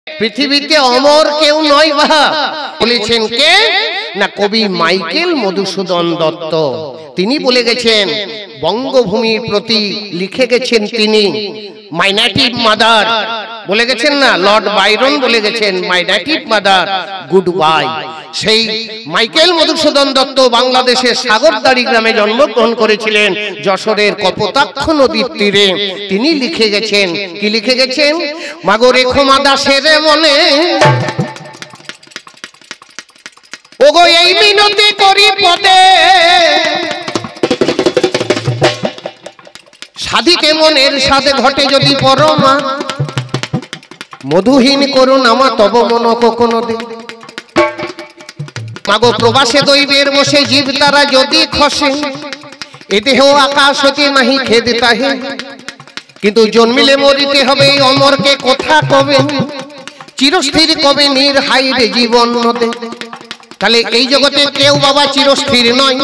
পৃথিবীতে অমর কেউ নয় বাহা, বলেছেন কে না কবি মাইকেল মধুসূদন দত্ত। তিনি বলে গেছেন বঙ্গভূমির প্রতি লিখে গেছেন তিনি মাই নেটিভ মাদার, বলে গেছেন না লর্ড বাইরন বলে গেছেন মাই নেটিভ মাদার গুড বাই। সেই মাইকেল মধুসূদন দত্ত বাংলাদেশের সাগরদাড়ি গ্রামে জন্মগ্রহণ করেছিলেন, যশোরের কপোতাক্ষ নদীর তীরে। তিনি লিখে গেছেন, কি লিখে গেছেন, মাগো রেখো মা দাসের মনে, ওগো এই মিনতি করি পদে, সাধিতে মনের সাথে ঘটে যদি পরমা, মধুহীন করুন আমা তব মন কখনো দে। মাগো প্রবাসে দৈবের বসে জীব তারা যদি খসে, এ দেহ আকাশ হতে নাহি খেদ তাহে, কিন্তু জন্মিলে মরিতে হবে অমরকে কথা কবে, চিরস্থির কবে নির্হাইরে জীবন নদে। তাহলে এই জগতে কেউ বাবা চিরস্থির নয়।